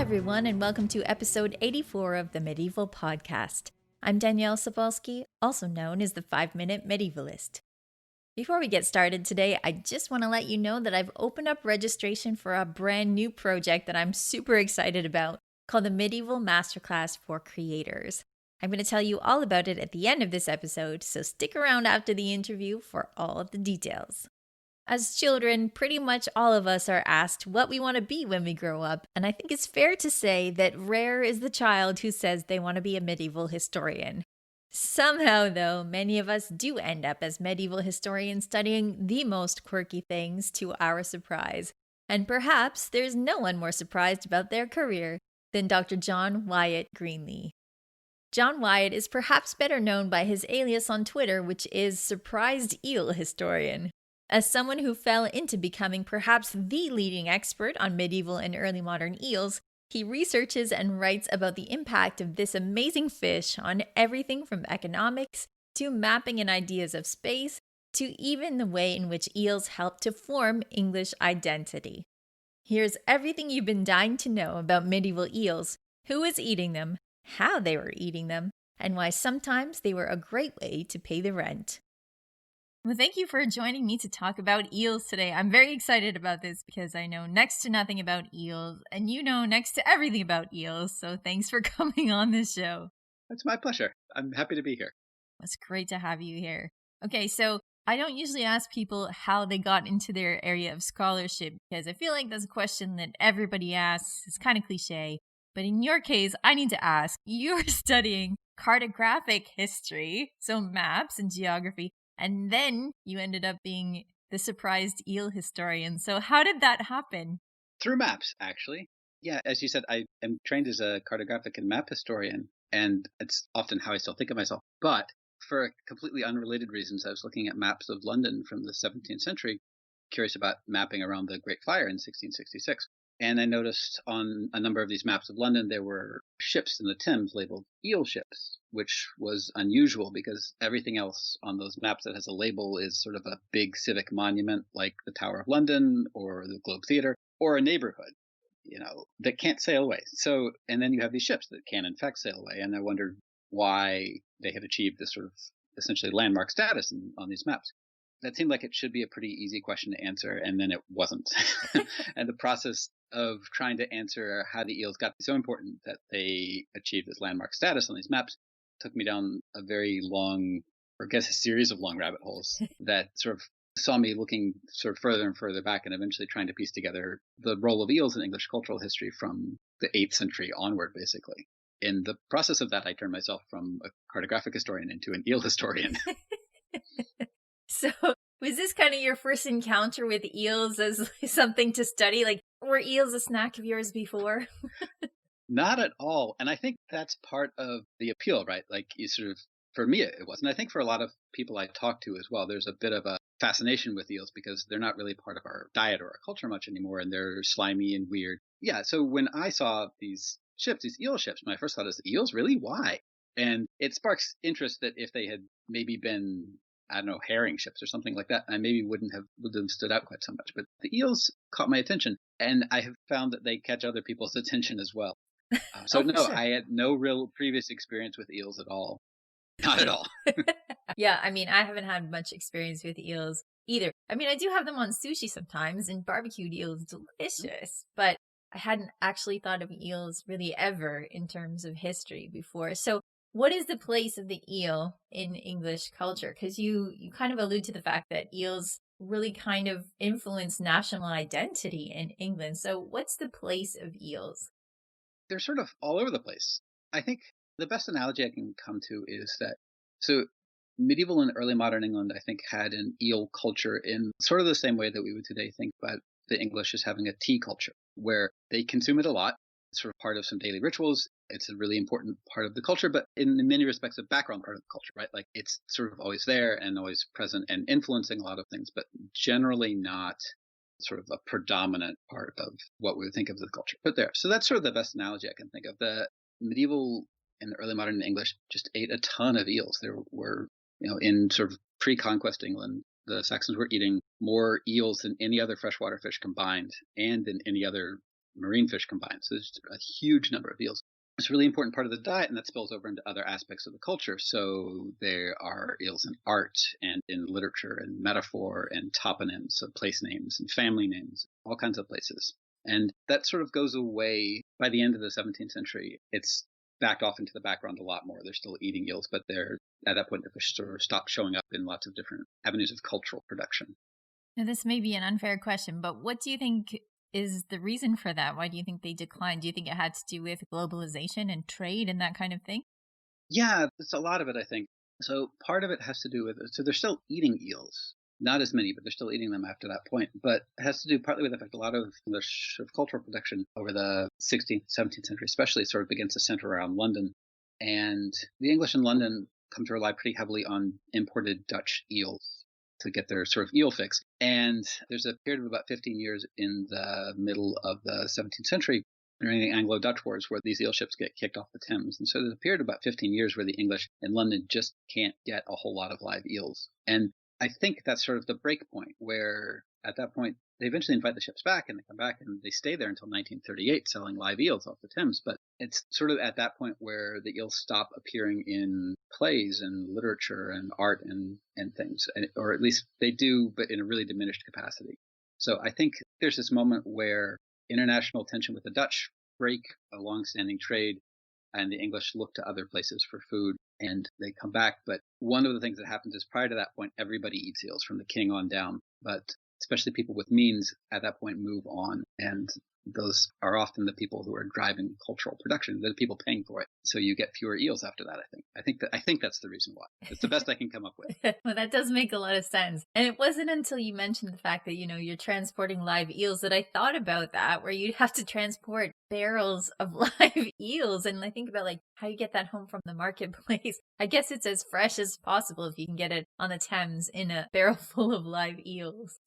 Hi, everyone, and welcome to episode 84 of the Medieval Podcast. I'm Danièle, also known as the 5-Minute Medievalist. Before we get started today, I just want to let you know that I've opened up registration for a brand new project that I'm super excited about called the Medieval Masterclass for Creators. I'm going to tell you all about it at the end of this episode, so stick around after the interview for all of the details. As children, pretty much all of us are asked what we want to be when we grow up, and I think it's fair to say that rare is the child who says they want to be a medieval historian. Somehow, though, many of us do end up as medieval historians studying the most quirky things to our surprise, and perhaps there's no one more surprised about their career than Dr. John Wyatt Greenlee. John Wyatt is perhaps better known by his alias on Twitter, which is Surprised Eel Historian. As someone who fell into becoming perhaps the leading expert on medieval and early modern eels, he researches and writes about the impact of this amazing fish on everything from economics to mapping and ideas of space to even the way in which eels help to form English identity. Here's everything you've been dying to know about medieval eels, who was eating them, how they were eating them, and why sometimes they were a great way to pay the rent. Well, thank you for joining me to talk about eels today. I'm very excited about this because I know next to nothing about eels, and you know next to everything about eels, so thanks for coming on this show. It's my pleasure. I'm happy to be here. It's great to have you here. Okay, so I don't usually ask people how they got into their area of scholarship because I feel like that's a question that everybody asks. It's kind of cliche. But in your case, I need to ask, you're studying cartographic history, so maps and geography, and then you ended up being the Surprised Eel Historian. So how did that happen? Through maps, actually. Yeah, as you said, I am trained as a cartographic and map historian, and it's often how I still think of myself. But for completely unrelated reasons, I was looking at maps of London from the 17th century, curious about mapping around the Great Fire in 1666. And I noticed on a number of these maps of London, there were ships in the Thames labeled eel ships, which was unusual because everything else on those maps that has a label is sort of a big civic monument like the Tower of London or the Globe Theatre or a neighborhood, that can't sail away. So, and then you have these ships that can in fact sail away. And I wondered why they had achieved this sort of essentially landmark status on these maps. That seemed like it should be a pretty easy question to answer, and then it wasn't. And the process of trying to answer how the eels got so important that they achieved this landmark status on these maps took me down a very long, or I guess a series of long rabbit holes that sort of saw me looking sort of further and further back and eventually trying to piece together the role of eels in English cultural history from the 8th century onward, basically. In the process of that, I turned myself from a cartographic historian into an eel historian. So was this kind of your first encounter with eels as something to study? Like, were eels a snack of yours before? Not at all. And I think that's part of the appeal, right? Like you sort of, for me, it wasn't. I think for a lot of people I talk to as well, there's a bit of a fascination with eels because they're not really part of our diet or our culture much anymore. And they're slimy and weird. Yeah. So when I saw these ships, these eel ships, my first thought is, eels, really? Why? And it sparks interest that if they had maybe been, I don't know, herring ships or something like that, I maybe wouldn't have stood out quite so much. But the eels caught my attention, and I have found that they catch other people's attention as well. So no, Sure. I had no real previous experience with eels at all. Not at all. Yeah, I mean, I haven't had much experience with eels either. I mean, I do have them on sushi sometimes, and barbecued eels delicious, but I hadn't actually thought of eels really ever in terms of history before. So what is the place of the eel in English culture? Because you kind of allude to the fact that eels really kind of influence national identity in England. So what's the place of eels? They're sort of all over the place. I think the best analogy I can come to is that, so medieval and early modern England, I think, had an eel culture in sort of the same way that we would today think about the English as having a tea culture, where they consume it a lot. It's sort of part of some daily rituals. It's a really important part of the culture, but in many respects, a background part of the culture, right? Like it's sort of always there and always present and influencing a lot of things, but generally not sort of a predominant part of what we would think of as the culture. But there, so that's sort of the best analogy I can think of. The medieval and early modern English just ate a ton of eels. There were, in sort of pre-conquest England, the Saxons were eating more eels than any other freshwater fish combined and than any other marine fish combined. So there's a huge number of eels. It's a really important part of the diet, and that spills over into other aspects of the culture. So there are eels in art and in literature and metaphor and toponyms, so place names and family names, all kinds of places. And that sort of goes away by the end of the 17th century. It's backed off into the background a lot more. They're still eating eels, but they're at that point the fish sort of stop showing up in lots of different avenues of cultural production. Now, this may be an unfair question, but what do you think is the reason for that? Why do you think they declined? Do you think it had to do with globalization and trade and that kind of thing? Yeah, it's a lot of it, I think. So part of it has to do with, so they're still eating eels. Not as many, but they're still eating them after that point. But it has to do partly with the fact a lot of the sort of cultural production over the 16th, 17th century, especially, sort of begins to center around London. And the English in London come to rely pretty heavily on imported Dutch eels to get their sort of eel fix. And there's a period of about 15 years in the middle of the 17th century during the Anglo-Dutch Wars where these eel ships get kicked off the Thames. And so there's a period of about 15 years where the English in London just can't get a whole lot of live eels. And I think that's sort of the break point where at that point they eventually invite the ships back and they come back and they stay there until 1938 selling live eels off the Thames. But it's sort of at that point where the eels stop appearing in plays and literature and art and things, or at least they do, but in a really diminished capacity. So I think there's this moment where international tension with the Dutch break a long-standing trade, and the English look to other places for food, and they come back. But one of the things that happens is prior to that point, everybody eats eels from the king on down. But especially people with means at that point move on, and those are often the people who are driving cultural production. They're the people paying for it. So you get fewer eels after that, I think. I think that's the reason why. It's the best I can come up with. Well, that does make a lot of sense. And it wasn't until you mentioned the fact that, you're transporting live eels that I thought about that, where you'd have to transport barrels of live eels. And I think about how you get that home from the marketplace. I guess it's as fresh as possible if you can get it on the Thames in a barrel full of live eels.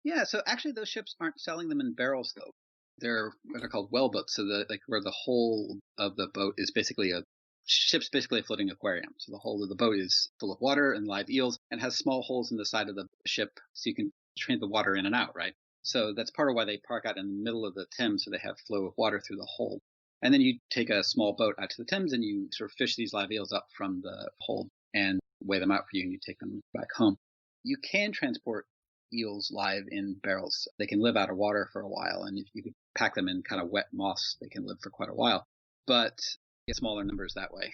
Yeah, so actually those ships aren't selling them in barrels though. They're what are called well boats. So where the whole of the boat is basically ship's basically a floating aquarium. So the whole of the boat is full of water and live eels and has small holes in the side of the ship so you can train the water in and out, right? So that's part of why they park out in the middle of the Thames so they have flow of water through the hole. And then you take a small boat out to the Thames and you sort of fish these live eels up from the hold and weigh them out for you and you take them back home. You can transport eels live in barrels. They can live out of water for a while, and if you could pack them in kind of wet moss, they can live for quite a while, but get smaller numbers that way.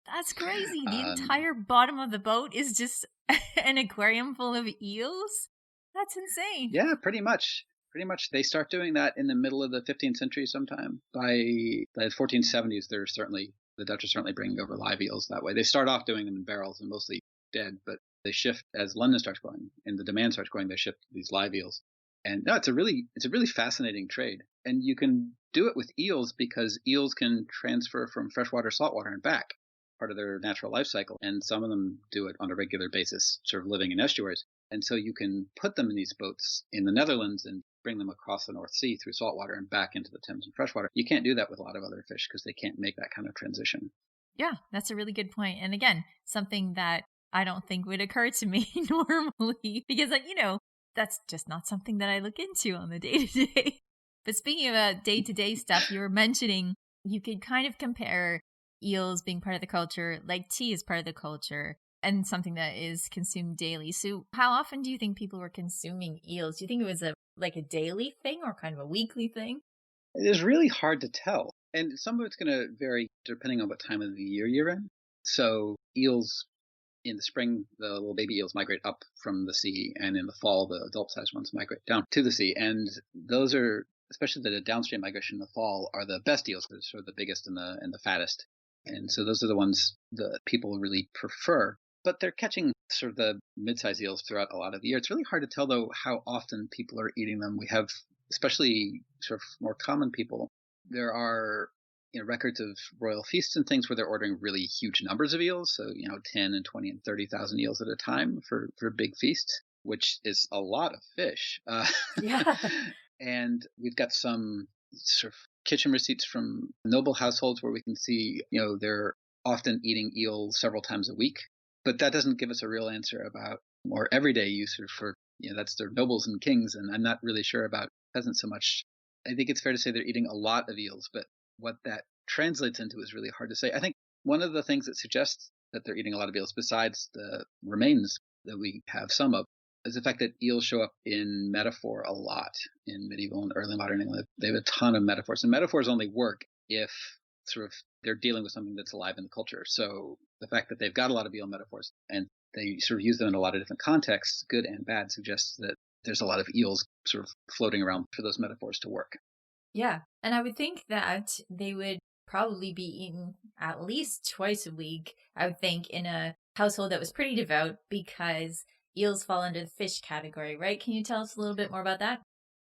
That's crazy. The entire bottom of the boat is just an aquarium full of eels? That's insane. Yeah, pretty much. They start doing that in the middle of the 15th century sometime. By the 1470s, the Dutch are certainly bringing over live eels that way. They start off doing them in barrels and mostly dead, but they shift as London starts growing and the demand starts growing. They shift these live eels, and no, it's a really fascinating trade. And you can do it with eels because eels can transfer from freshwater to saltwater and back, part of their natural life cycle. And some of them do it on a regular basis, sort of living in estuaries. And so you can put them in these boats in the Netherlands and bring them across the North Sea through saltwater and back into the Thames and freshwater. You can't do that with a lot of other fish because they can't make that kind of transition. Yeah, that's a really good point. And again, something that I don't think would occur to me normally because, that's just not something that I look into on the day-to-day. But speaking about day-to-day stuff, you were mentioning you could kind of compare eels being part of the culture, like tea is part of the culture, and something that is consumed daily. So how often do you think people were consuming eels? Do you think it was a daily thing or kind of a weekly thing? It is really hard to tell. And some of it's going to vary depending on what time of the year you're in. So eels in the spring, the little baby eels migrate up from the sea, and in the fall, the adult-sized ones migrate down to the sea. And those are, especially the downstream migration in the fall, are the best eels. They're sort of the biggest and the fattest. And so those are the ones that people really prefer. But they're catching sort of the mid-sized eels throughout a lot of the year. It's really hard to tell, though, how often people are eating them. We have, especially sort of more common people, there are records of royal feasts and things where they're ordering really huge numbers of eels. So, 10 and 20 and 30,000 eels at a time for big feasts, which is a lot of fish. Yeah. And we've got some sort of kitchen receipts from noble households where we can see, they're often eating eel several times a week. But that doesn't give us a real answer about more everyday use for, that's their nobles and kings. And I'm not really sure about peasants so much. I think it's fair to say they're eating a lot of eels, but what that translates into is really hard to say. I think one of the things that suggests that they're eating a lot of eels, besides the remains that we have some of, is the fact that eels show up in metaphor a lot in medieval and early modern England. They have a ton of metaphors, and metaphors only work if sort of they're dealing with something that's alive in the culture. So the fact that they've got a lot of eel metaphors and they sort of use them in a lot of different contexts, good and bad, suggests that there's a lot of eels sort of floating around for those metaphors to work. Yeah, and I would think that they would probably be eaten at least twice a week, I would think, in a household that was pretty devout, because eels fall under the fish category, right? Can you tell us a little bit more about that?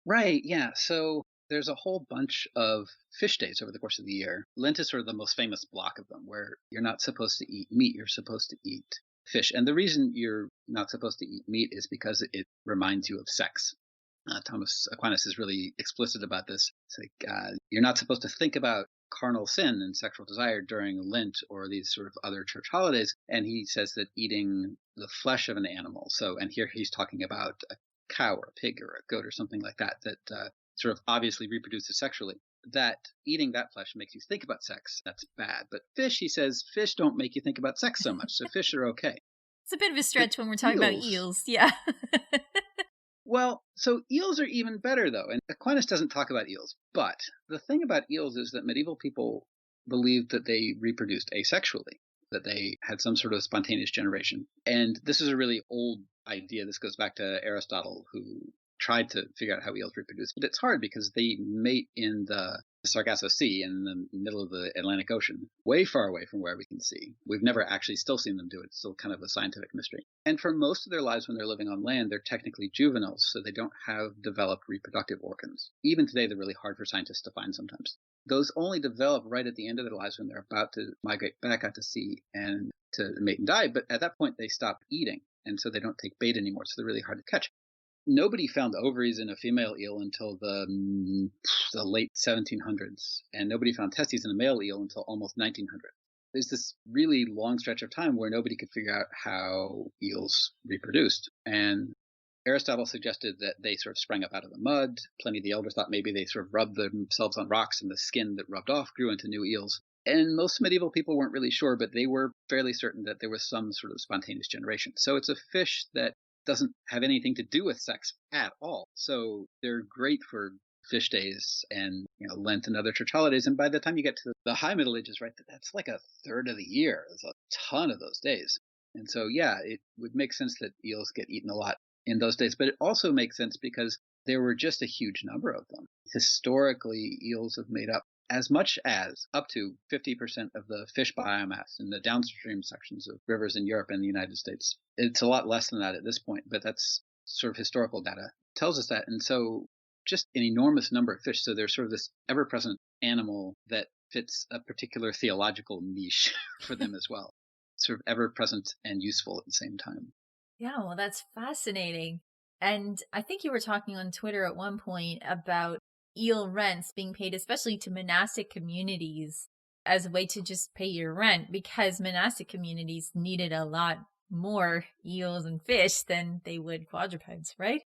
Right, yeah. So there's a whole bunch of fish days over the course of the year. Lent is sort of the most famous block of them, where you're not supposed to eat meat, you're supposed to eat fish. And the reason you're not supposed to eat meat is because it reminds you of sex. Thomas Aquinas is really explicit about this. It's like you're not supposed to think about carnal sin and sexual desire during Lent or these sort of other church holidays. And he says that eating the flesh of an animal, so, and here he's talking about a cow or a pig or a goat or something like that, that sort of obviously reproduces sexually, that eating that flesh makes you think about sex. That's bad. But fish, he says, fish don't make you think about sex so much. So fish are okay. It's a bit of a stretch But when we're talking about eels. Yeah. well, so eels are even better, though. And Aquinas doesn't talk about eels. But the thing about eels is that medieval people believed that they reproduced asexually, that they had some sort of spontaneous generation. And this is a really old idea. This goes back to Aristotle, who tried to figure out how eels reproduce. But it's hard because they mate in the Sargasso Sea in the middle of the Atlantic Ocean, way far away from where we can see. We've never actually still seen them do it. It's still kind of a scientific mystery. And for most of their lives when they're living on land, they're technically juveniles, so they don't have developed reproductive organs. Even today, they're really hard for scientists to find sometimes. Those only develop right at the end of their lives when they're about to migrate back out to sea and to mate and die. But at that point, they stop eating, and so they don't take bait anymore, so they're really hard to catch. Nobody found ovaries in a female eel until the late 1700s, and nobody found testes in a male eel until almost 1900. There's this really long stretch of time where nobody could figure out how eels reproduced. And Aristotle suggested that they sort of sprang up out of the mud. Pliny the Elder thought maybe they sort of rubbed themselves on rocks and the skin that rubbed off grew into new eels. And most medieval people weren't really sure, but they were fairly certain that there was some sort of spontaneous generation. So it's a fish that doesn't have anything to do with sex at all. So they're great for fish days and Lent and other church holidays. And by the time you get to the high Middle Ages, right, that's like a third of the year. There's a ton of those days. And so, yeah, it would make sense that eels get eaten a lot in those days. But it also makes sense because there were just a huge number of them. Historically, eels have made up as much as up to 50% of the fish biomass in the downstream sections of rivers in Europe and the United States. It's a lot less than that at this point, but that's sort of historical data tells us that. And so just an enormous number of fish. So there's sort of this ever-present animal that fits a particular theological niche for them as well. Sort of ever-present and useful at the same time. Yeah, well, that's fascinating. And I think you were talking on Twitter at one point about eel rents being paid, especially to monastic communities, as a way to just pay your rent, because monastic communities needed a lot more eels and fish than they would quadrupeds, right?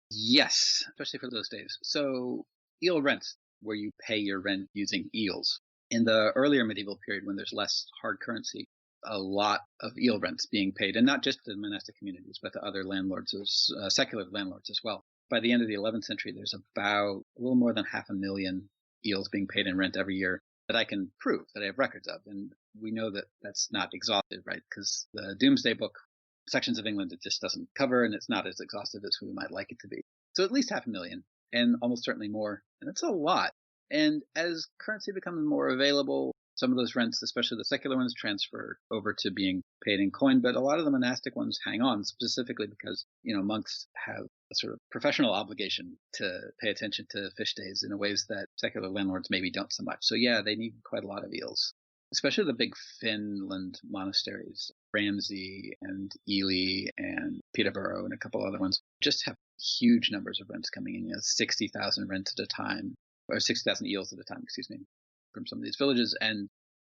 Yes, especially for those days. So eel rents, where you pay your rent using eels. In the earlier medieval period, when there's less hard currency, a lot of eel rents being paid, and not just to monastic communities, but to other landlords, secular landlords as well. By the end of the 11th century, there's about a little more than 500,000 eels being paid in rent every year that I can prove, that I have records of. And we know that that's not exhaustive, right? Because the Doomsday Book, sections of England, it just doesn't cover, and it's not as exhaustive as we might like it to be. So at least 500,000, and almost certainly more. And that's a lot. And as currency becomes more available, some of those rents, especially the secular ones, transfer over to being paid in coin, but a lot of the monastic ones hang on, specifically because, monks have a sort of professional obligation to pay attention to fish days in ways that secular landlords maybe don't so much. So yeah, they need quite a lot of eels, especially the big Finland monasteries, Ramsey and Ely and Peterborough and a couple other ones, just have huge numbers of rents coming in, 60,000 rents at a time, or 60,000 eels at a time, excuse me, from some of these villages. And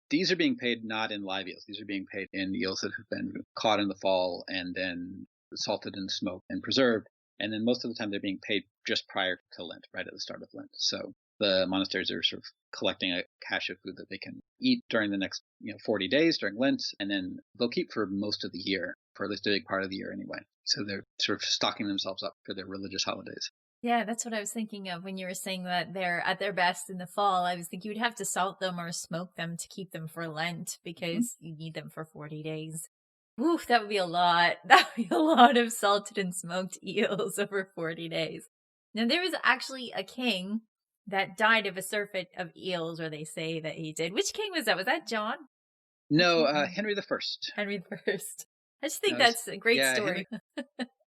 these are being paid not in live eels. These are being paid in eels that have been caught in the fall and then salted and smoked and preserved. And then most of the time they're being paid just prior to Lent, right at the start of Lent. So the monasteries are sort of collecting a cache of food that they can eat during the next 40 days during Lent, and then they'll keep for most of the year, for at least a big part of the year anyway. So they're sort of stocking themselves up for their religious holidays. Yeah, that's what I was thinking of when you were saying that they're at their best in the fall. I was thinking you'd have to salt them or smoke them to keep them for Lent because you need them for 40 days. Oof, that would be a lot. That would be a lot of salted and smoked eels over 40 days. Now, there was actually a king that died of a surfeit of eels, or they say that he did. Which king was that? Was that John? No, Henry the First. Henry the First. I just think that's a great story.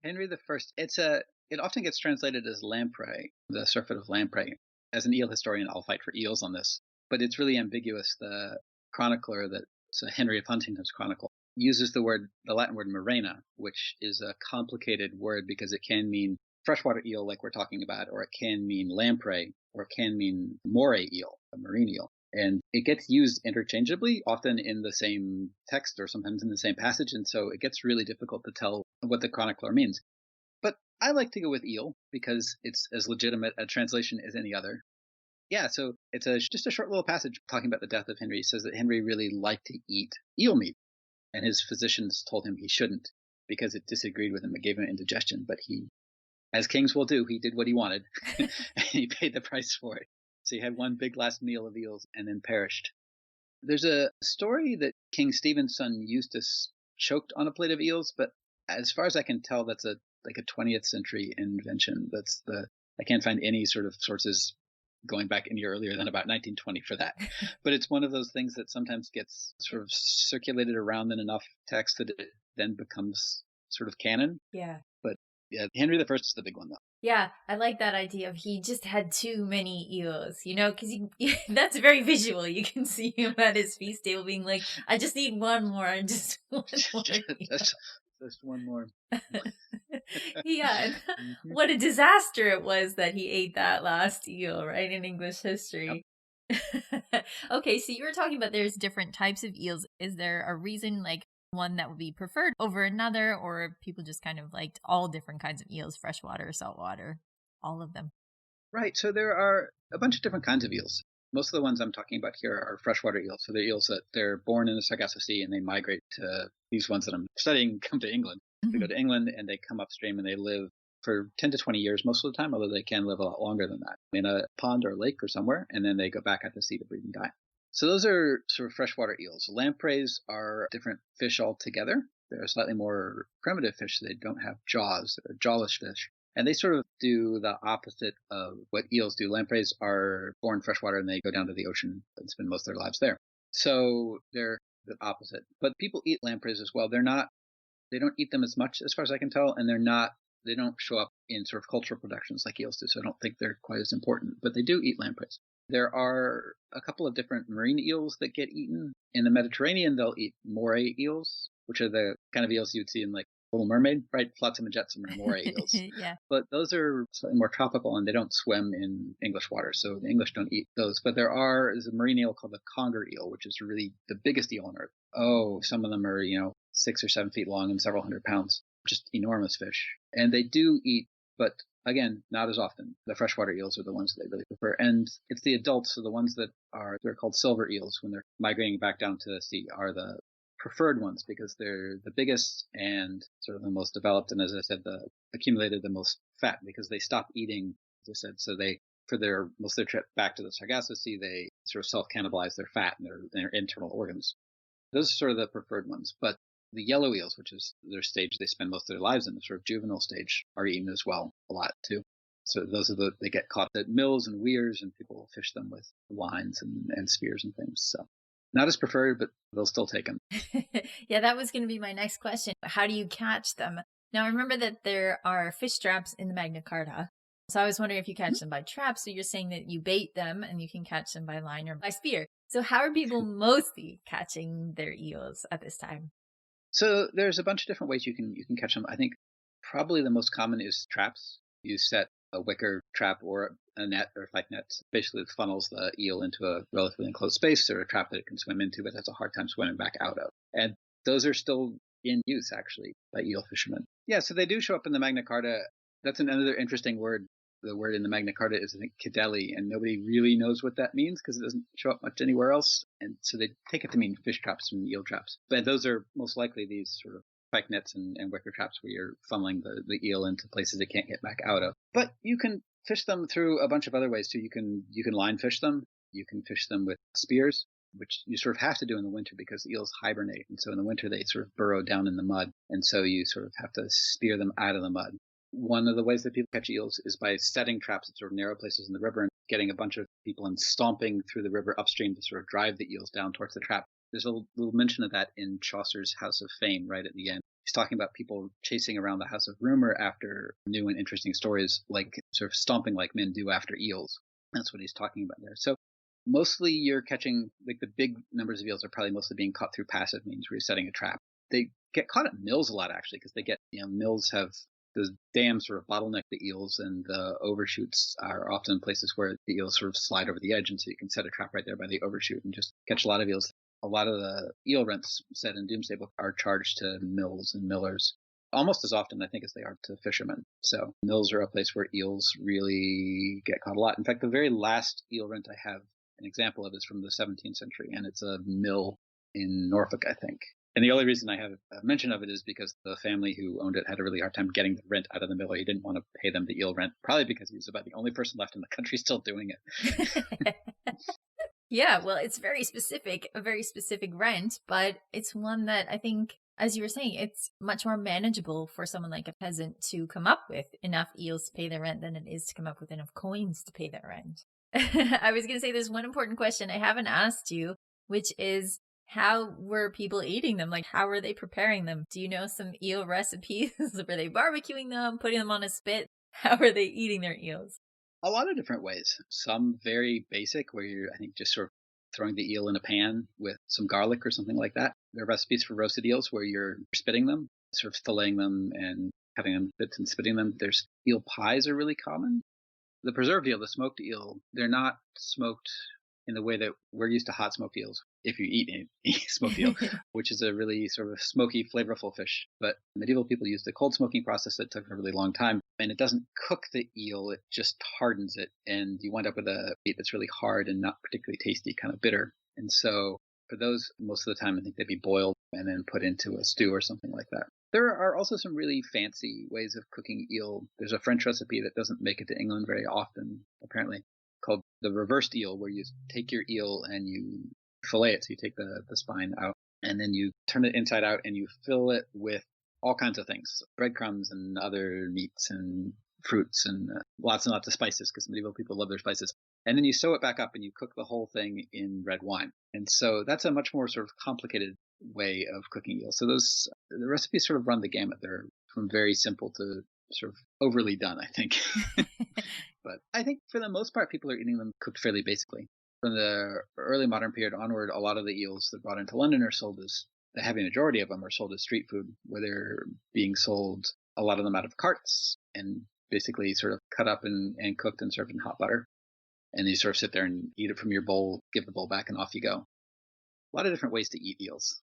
Henry the First. It often gets translated as lamprey, the surfeit of lamprey. As an eel historian, I'll fight for eels on this, but it's really ambiguous. The chronicler, that's Henry of Huntington's chronicle, uses the Latin word murena, which is a complicated word because it can mean freshwater eel like we're talking about, or it can mean lamprey, or it can mean moray eel, a marine eel. And it gets used interchangeably, often in the same text or sometimes in the same passage, and so it gets really difficult to tell what the chronicler means. But I like to go with eel because it's as legitimate a translation as any other. Yeah, so it's just a short little passage talking about the death of Henry. It says that Henry really liked to eat eel meat, and his physicians told him he shouldn't because it disagreed with him. It gave him indigestion, but he, as kings will do, he did what he wanted, and he paid the price for it. So he had one big last meal of eels and then perished. There's a story that King Stephen's son Eustace choked on a plate of eels, but as far as I can tell, that's a 20th century invention. I can't find any sort of sources going back any earlier than about 1920 for that. But it's one of those things that sometimes gets sort of circulated around in enough text that it then becomes sort of canon. Yeah. But yeah, Henry the First is the big one, though. Yeah, I like that idea of he just had too many eels, because that's very visual. You can see him at his feast table being like, I just need one more, just one more. Just one more. Yeah, what a disaster it was that he ate that last eel, right, in English history. Yep. Okay, so you were talking about there's different types of eels. Is there a reason, like, one that would be preferred over another, or people just kind of liked all different kinds of eels, freshwater, saltwater, all of them? Right. So there are a bunch of different kinds of eels. Most of the ones I'm talking about here are freshwater eels. So they're eels that they're born in the Sargasso Sea and they migrate to these ones that I'm studying come to England. They go to England and they come upstream and they live for 10 to 20 years most of the time, although they can live a lot longer than that in a pond or a lake or somewhere, and then they go back out to sea to breed and die. So those are sort of freshwater eels. Lampreys are a different fish altogether. They're a slightly more primitive fish. They don't have jaws. They're a jawless fish. And they sort of do the opposite of what eels do. Lampreys are born freshwater and they go down to the ocean and spend most of their lives there. So they're the opposite. But people eat lampreys as well. They don't eat them as much as far as I can tell, and they don't show up in sort of cultural productions like eels do, so I don't think they're quite as important. But they do eat lampreys. There are a couple of different marine eels that get eaten. In the Mediterranean, they'll eat moray eels, which are the kind of eels you'd see in like Little Mermaid, right? Flotsam and Jetsam are moray eels. Yeah. But those are slightly more tropical and they don't swim in English water, so the English don't eat those. But is a marine eel called the conger eel, which is really the biggest eel on Earth. Oh, some of them are, 6 or 7 feet long and several hundred pounds. Just enormous fish. And they do eat, but again, not as often. The freshwater eels are the ones that they really prefer. And it's the adults, so the ones they're called silver eels when they're migrating back down to the sea are the preferred ones because they're the biggest and sort of the most developed. And as I said, accumulated the most fat because they stop eating, as I said. So for most of their trip back to the Sargasso Sea, they sort of self-cannibalize their fat and their internal organs. Those are sort of the preferred ones. But the yellow eels, which is their stage they spend most of their lives in, the sort of juvenile stage, are eaten as well a lot too. So those are they get caught at mills and weirs, and people will fish them with lines and spears and things. So not as preferred, but they'll still take them. Yeah, that was going to be my next question. How do you catch them? Now, I remember that there are fish traps in the Magna Carta. So I was wondering if you catch them by trap. So you're saying that you bait them and you can catch them by line or by spear. So how are people mostly catching their eels at this time? So there's a bunch of different ways you can catch them. I think probably the most common is traps. You set a wicker trap or a net or fight net. Basically, it funnels the eel into a relatively enclosed space or a trap that it can swim into, but has a hard time swimming back out of. And those are still in use, actually, by eel fishermen. Yeah, so they do show up in the Magna Carta. That's another interesting word. The word in the Magna Carta is, I think, cadelli, and nobody really knows what that means because it doesn't show up much anywhere else. And so they take it to mean fish traps and eel traps. But those are most likely these sort of pike nets and wicker traps where you're funneling the eel into places it can't get back out of. But you can fish them through a bunch of other ways too. You can line fish them. You can fish them with spears, which you sort of have to do in the winter because eels hibernate. And so in the winter, they sort of burrow down in the mud. And so you sort of have to spear them out of the mud. One of the ways that people catch eels is by setting traps at sort of narrow places in the river and getting a bunch of people and stomping through the river upstream to sort of drive the eels down towards the trap. There's a little mention of that in Chaucer's House of Fame right at the end. He's talking about people chasing around the House of Rumour after new and interesting stories, like sort of stomping like men do after eels. That's what he's talking about there. So mostly you're catching, like the big numbers of eels are probably mostly being caught through passive means where you're setting a trap. They get caught at mills a lot, actually, because they get, mills have those dams sort of bottleneck the eels, and the overshoots are often places where the eels sort of slide over the edge, and so you can set a trap right there by the overshoot and just catch a lot of eels. A lot of the eel rents set in Doomsday Book are charged to mills and millers almost as often, I think, as they are to fishermen. So mills are a place where eels really get caught a lot. In fact, the very last eel rent I have an example of is from the 17th century, and it's a mill in Norfolk, I think. And the only reason I have a mention of it is because the family who owned it had a really hard time getting the rent out of the miller. He didn't want to pay them the eel rent, probably because he was about the only person left in the country still doing it. Yeah, well, it's a very specific rent, but it's one that I think, as you were saying, it's much more manageable for someone like a peasant to come up with enough eels to pay their rent than it is to come up with enough coins to pay their rent. I was going to say there's one important question I haven't asked you, which is, how were people eating them? Like, how were they preparing them? Do you know some eel recipes? Were they barbecuing them, putting them on a spit? How are they eating their eels? A lot of different ways. Some very basic, where you're, I think, just sort of throwing the eel in a pan with some garlic or something like that. There are recipes for roasted eels where you're spitting them, sort of filleting them and having them bits and spitting them. There's eel pies are really common. The preserved eel, the smoked eel, they're not smoked in the way that we're used to hot smoked eels, if you eat any smoked eel, which is a really sort of smoky, flavorful fish. But medieval people used a cold smoking process that took a really long time. And it doesn't cook the eel, it just hardens it. And you wind up with a meat that's really hard and not particularly tasty, kind of bitter. And so for those, most of the time, I think they'd be boiled and then put into a stew or something like that. There are also some really fancy ways of cooking eel. There's a French recipe that doesn't make it to England very often, apparently, called the reversed eel, where you take your eel and you fillet it. So you take the spine out and then you turn it inside out and you fill it with all kinds of things, breadcrumbs and other meats and fruits and lots and lots of spices, because medieval people love their spices. And then you sew it back up and you cook the whole thing in red wine. And so that's a much more sort of complicated way of cooking eel. So the recipes sort of run the gamut. They're from very simple to sort of overly done, I think. But I think for the most part, people are eating them cooked fairly basically. From the early modern period onward, a lot of the eels that brought into London are sold as, the heavy majority of them are sold as street food, where they're being sold, a lot of them out of carts, and basically sort of cut up and cooked and served in hot butter. And you sort of sit there and eat it from your bowl, give the bowl back, and off you go. A lot of different ways to eat eels.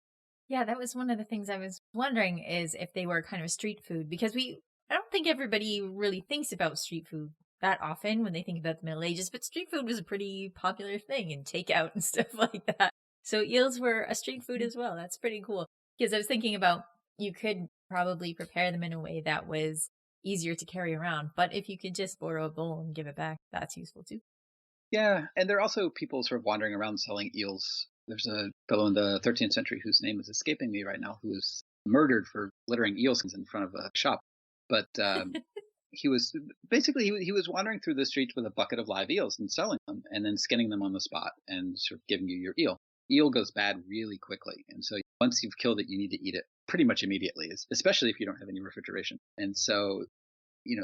Yeah, that was one of the things I was wondering, is if they were kind of street food, because I don't think everybody really thinks about street food that often when they think about the Middle Ages, but street food was a pretty popular thing, and takeout and stuff like that. So eels were a street food as well. That's pretty cool. Because I was thinking about, you could probably prepare them in a way that was easier to carry around, but if you could just borrow a bowl and give it back, that's useful too. Yeah, and there are also people sort of wandering around selling eels. There's a fellow in the 13th century whose name is escaping me right now, who was murdered for littering eels in front of a shop. But he was wandering through the streets with a bucket of live eels and selling them, and then skinning them on the spot and sort of giving you your eel. Eel goes bad really quickly, and so once you've killed it, you need to eat it pretty much immediately, especially if you don't have any refrigeration. And so,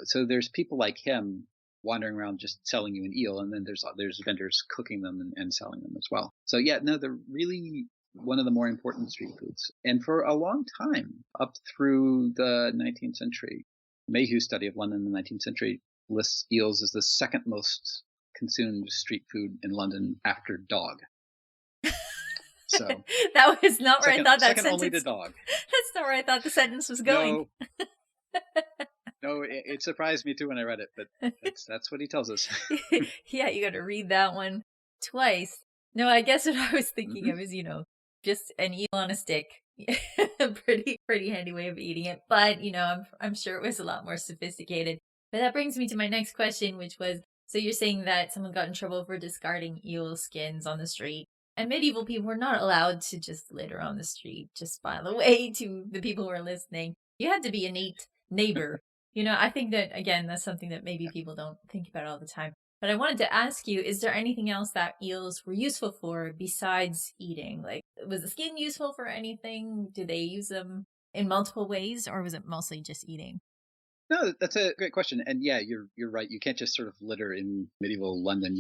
so there's people like him wandering around just selling you an eel, and then there's vendors cooking them and selling them as well. So yeah, no, they're really one of the more important street foods. And for a long time, up through the 19th century, Mayhew's study of London in the 19th century lists eels as the second most consumed street food in London after dog. So that was not where I thought that second sentence. Only to dog. That's not where I thought the sentence was going. No. No, it surprised me too when I read it, but that's what he tells us. Yeah, you got to read that one twice. No, I guess what I was thinking of is, just an eel on a stick. Pretty handy way of eating it. But, I'm sure it was a lot more sophisticated. But that brings me to my next question, which was, so you're saying that someone got in trouble for discarding eel skins on the street. And medieval people were not allowed to just litter on the street, just by the way, to the people who are listening. You had to be a neat neighbor. I think that, again, that's something that maybe people don't think about all the time. But I wanted to ask you, is there anything else that eels were useful for besides eating? Like, was the skin useful for anything? Did they use them in multiple ways, or was it mostly just eating? No, that's a great question. And yeah, you're right. You can't just sort of litter in medieval London.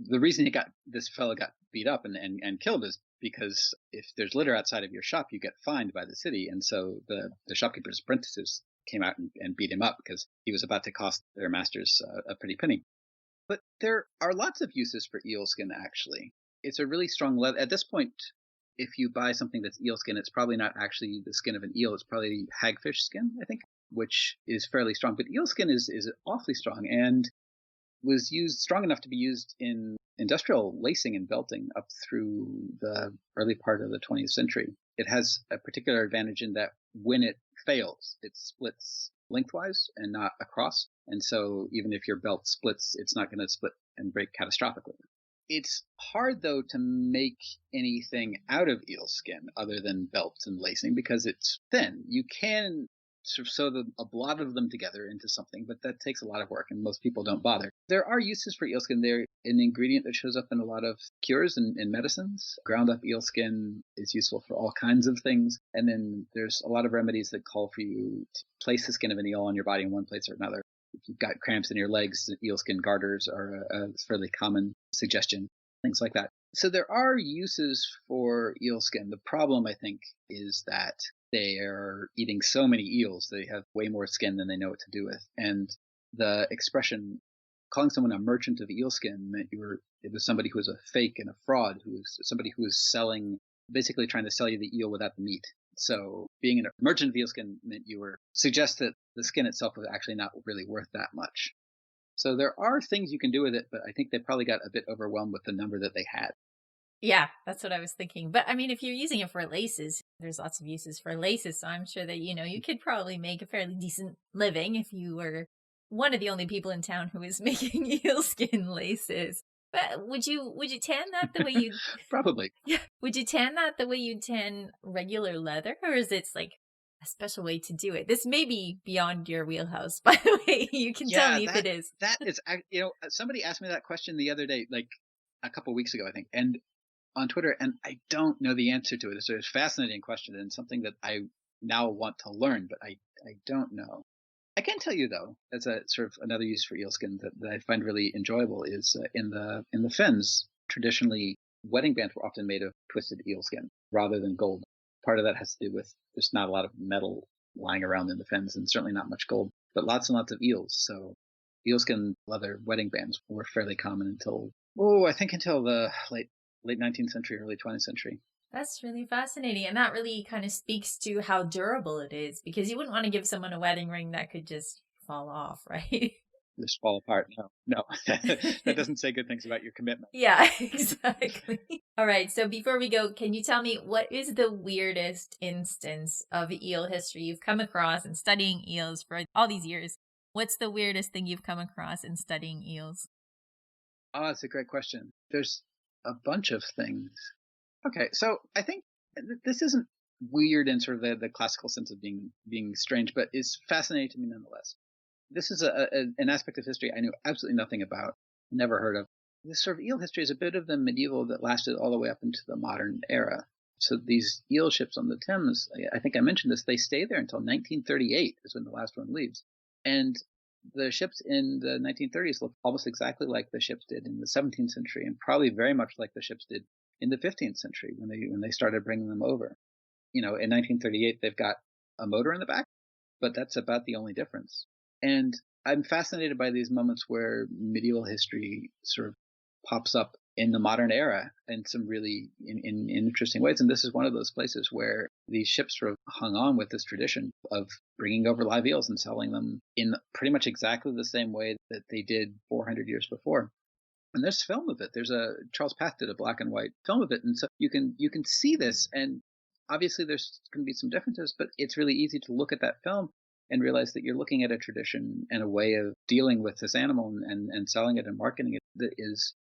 The reason this fellow got beat up and killed is because if there's litter outside of your shop, you get fined by the city. And so the shopkeeper's apprentices came out and beat him up because he was about to cost their masters a pretty penny. But there are lots of uses for eel skin, actually. It's a really strong leather. At this point, if you buy something that's eel skin, it's probably not actually the skin of an eel. It's probably hagfish skin, I think, which is fairly strong. But eel skin is awfully strong and was used strong enough to be used in industrial lacing and belting up through the early part of the 20th century. It has a particular advantage in that when it fails, it splits lengthwise and not across. And so even if your belt splits, it's not going to split and break catastrophically. It's hard, though, to make anything out of eel skin other than belts and lacing because it's thin. You can sort of sew a lot of them together into something, but that takes a lot of work, and most people don't bother. There are uses for eel skin. They're an ingredient that shows up in a lot of cures and medicines. Ground up eel skin is useful for all kinds of things. And then there's a lot of remedies that call for you to place the skin of an eel on your body in one place or another. If you've got cramps in your legs, eel skin garters are a fairly common suggestion, things like that. So there are uses for eel skin. The problem, I think, is that they are eating so many eels, they have way more skin than they know what to do with. And the expression, calling someone a merchant of eel skin, meant it was somebody who was a fake and a fraud, who was somebody who was basically trying to sell you the eel without the meat. So being a merchant of eel skin meant suggest that the skin itself was actually not really worth that much. So there are things you can do with it, but I think they probably got a bit overwhelmed with the number that they had. Yeah, that's what I was thinking. But I mean, if you're using it for laces, there's lots of uses for laces. So I'm sure that, you could probably make a fairly decent living if you were one of the only people in town who is making eel skin laces. But would you tan that the way you Probably. Yeah. Would you tan that the way you tan regular leather? Or is it like a special way to do it? This may be beyond your wheelhouse, by the way. You can tell me if it is. That is, somebody asked me that question the other day, like a couple of weeks ago, I think. And on Twitter, and I don't know the answer to it. It's a fascinating question and something that I now want to learn, but I don't know. I can tell you, though, as a sort of another use for eel skin that I find really enjoyable is in the Fens, traditionally, wedding bands were often made of twisted eel skin rather than gold. Part of that has to do with there's not a lot of metal lying around in the Fens and certainly not much gold, but lots and lots of eels. So eelskin leather wedding bands were fairly common until the late 19th century, early 20th century. That's really fascinating. And that really kind of speaks to how durable it is, because you wouldn't want to give someone a wedding ring that could just fall off, right? Just fall apart. No. That doesn't say good things about your commitment. Yeah, exactly. All right. So before we go, can you tell me what is the weirdest instance of eel history you've come across in studying eels for all these years? What's the weirdest thing you've come across in studying eels? Oh, that's a great question. There's a bunch of things. Okay, so I think this isn't weird in sort of the classical sense of being strange, but is fascinating to me nonetheless. This is an aspect of history I knew absolutely nothing about, never heard of. This sort of eel history is a bit of the medieval that lasted all the way up into the modern era. So these eel ships on the Thames, I think I mentioned this, they stay there until 1938 is when the last one leaves. And the ships in the 1930s look almost exactly like the ships did in the 17th century, and probably very much like the ships did in the 15th century when they started bringing them over. In 1938, they've got a motor in the back, but that's about the only difference. And I'm fascinated by these moments where medieval history sort of pops up in the modern era in some really in interesting ways. And this is one of those places where these ships sort of hung on with this tradition of bringing over live eels and selling them in pretty much exactly the same way that they did 400 years before. And there's film of it. Charles Path did a black and white film of it, and so you can see this. And obviously, there's going to be some differences, but it's really easy to look at that film and realize that you're looking at a tradition and a way of dealing with this animal and selling it and marketing it that is,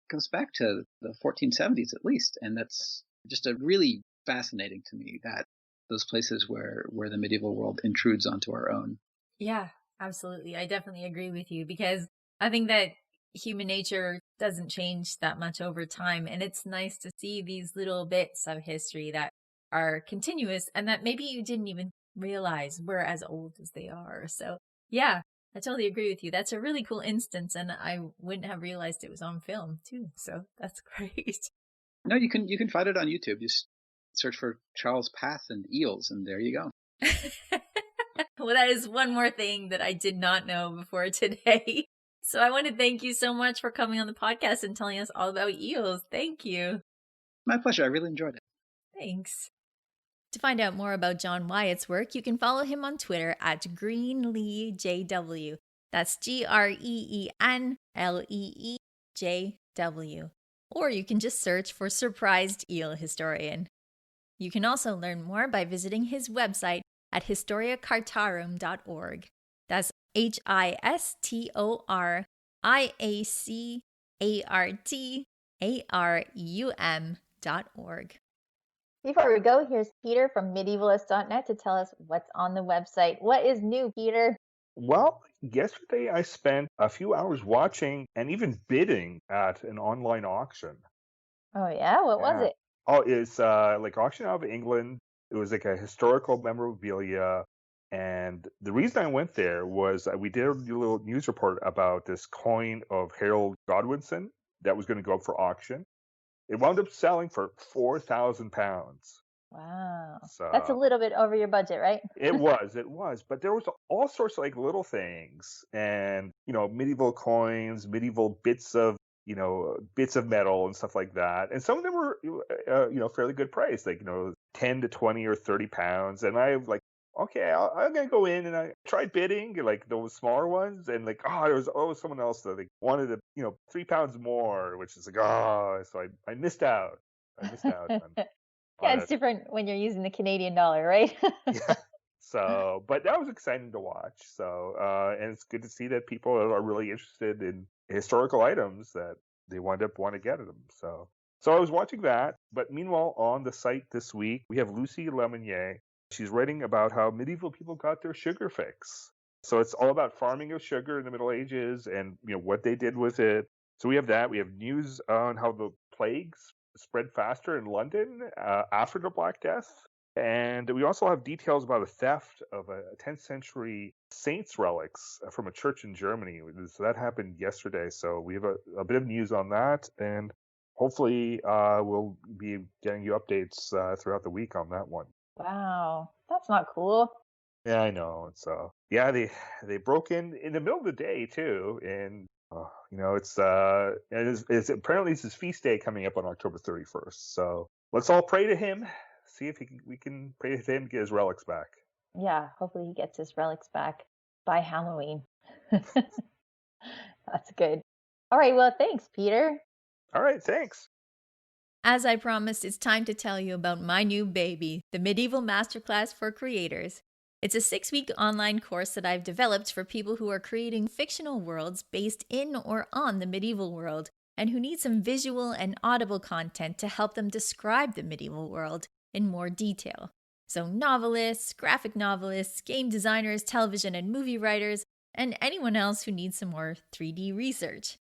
goes back to the 1470s at least. And that's just a really fascinating to me, that those places where the medieval world intrudes onto our own. Yeah, absolutely. I definitely agree with you, because I think that human nature doesn't change that much over time. And it's nice to see these little bits of history that are continuous and that maybe you didn't even realize were as old as they are. So yeah, I totally agree with you. That's a really cool instance, and I wouldn't have realized it was on film too. So that's great. No, you can find it on YouTube. Just search for Charles Path and eels, and there you go. Well, that is one more thing that I did not know before today. So I want to thank you so much for coming on the podcast and telling us all about eels. Thank you. My pleasure. I really enjoyed it. Thanks. To find out more about John Wyatt's work, you can follow him on Twitter at GreenleeJW. That's GreenLeeJW. Or you can just search for Surprised Eel Historian. You can also learn more by visiting his website at historiacartarum.org. That's HISTORIACARTARUM.org. Before we go, here's Peter from medievalist.net to tell us what's on the website. What is new, Peter? Well, yesterday I spent a few hours watching and even bidding at an online auction. Oh, yeah? What was it? Oh, it's like Auction Out of England. It was like a historical memorabilia. And the reason I went there was we did a little news report about this coin of Harold Godwinson that was going to go up for auction. It wound up selling for £4,000. Wow. So that's a little bit over your budget, right? It was. But there was all sorts of like little things and, medieval coins, medieval bits of metal and stuff like that. And some of them were, fairly good price, like, 10 to 20 or 30 pounds. And I like, okay, I'm going to go in, and I tried bidding like those smaller ones. And like, there was someone else that like wanted to, 3 pounds more, which is like, so I missed out. Yeah, it's different when you're using the Canadian dollar, right? Yeah. So, but that was exciting to watch. So, and it's good to see that people are really interested in historical items that they want to get at them. So I was watching that. But meanwhile, on the site this week, we have Lucy Lemonnier. She's writing about how medieval people got their sugar fix. So it's all about farming of sugar in the Middle Ages and, what they did with it. So we have that. We have news on how the plagues spread faster in London after the Black Death. And we also have details about a theft of a 10th century saint's relics from a church in Germany. So that happened yesterday. So we have a bit of news on that. And hopefully we'll be getting you updates throughout the week on that one. Wow, that's not cool. Yeah, I know. So yeah, they broke in the middle of the day too. And it's apparently it's his feast day coming up on October 31st. So let's all pray to him. See if we can pray to him to get his relics back. Yeah, hopefully he gets his relics back by Halloween. That's good. All right, well, thanks, Peter. All right, thanks. As I promised, it's time to tell you about my new baby, the Medieval Masterclass for Creators. It's a 6-week online course that I've developed for people who are creating fictional worlds based in or on the medieval world and who need some visual and audible content to help them describe the medieval world in more detail. So novelists, graphic novelists, game designers, television and movie writers, and anyone else who needs some more 3D research.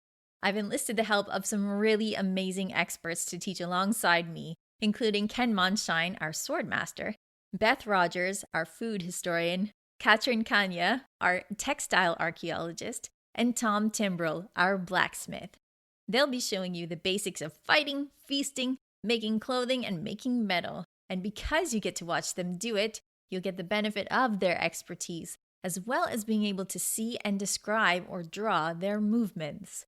I've enlisted the help of some really amazing experts to teach alongside me, including Ken Monshine, our sword master, Beth Rogers, our food historian, Katrin Kanya, our textile archaeologist, and Tom Timbrell, our blacksmith. They'll be showing you the basics of fighting, feasting, making clothing, and making metal. And because you get to watch them do it, you'll get the benefit of their expertise, as well as being able to see and describe or draw their movements.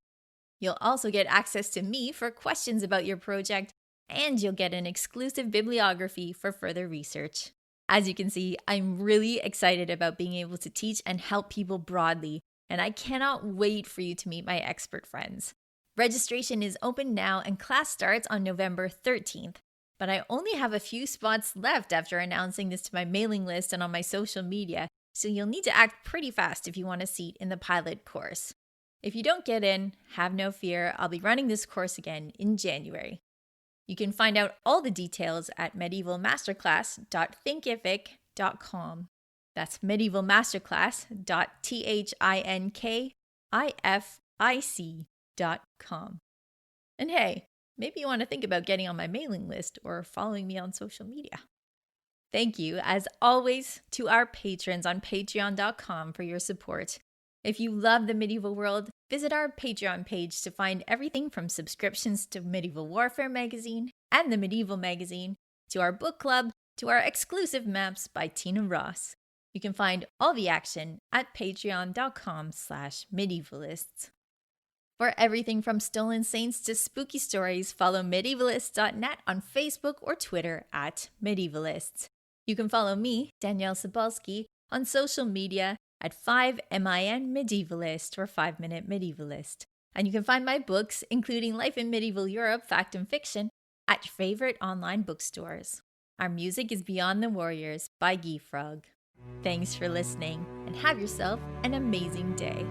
You'll also get access to me for questions about your project, and you'll get an exclusive bibliography for further research. As you can see, I'm really excited about being able to teach and help people broadly, and I cannot wait for you to meet my expert friends. Registration is open now and class starts on November 13th, but I only have a few spots left after announcing this to my mailing list and on my social media, so you'll need to act pretty fast if you want a seat in the pilot course. If you don't get in, have no fear, I'll be running this course again in January. You can find out all the details at medievalmasterclass.thinkific.com. That's medievalmasterclass.thinkific.com. And hey, maybe you want to think about getting on my mailing list or following me on social media. Thank you, as always, to our patrons on patreon.com for your support. If you love the medieval world, visit our Patreon page to find everything from subscriptions to Medieval Warfare magazine and the Medieval magazine, to our book club, to our exclusive maps by Tina Ross. You can find all the action at patreon.com/medievalists. For everything from stolen saints to spooky stories, follow medievalists.net on Facebook or Twitter at medievalists. You can follow me, Danièle Cybulski, on social media at 5MIN Medievalist or 5 Minute Medievalist. And you can find my books, including Life in Medieval Europe, Fact and Fiction, at your favorite online bookstores. Our music is Beyond the Warriors by Guy Frog. Thanks for listening, and have yourself an amazing day.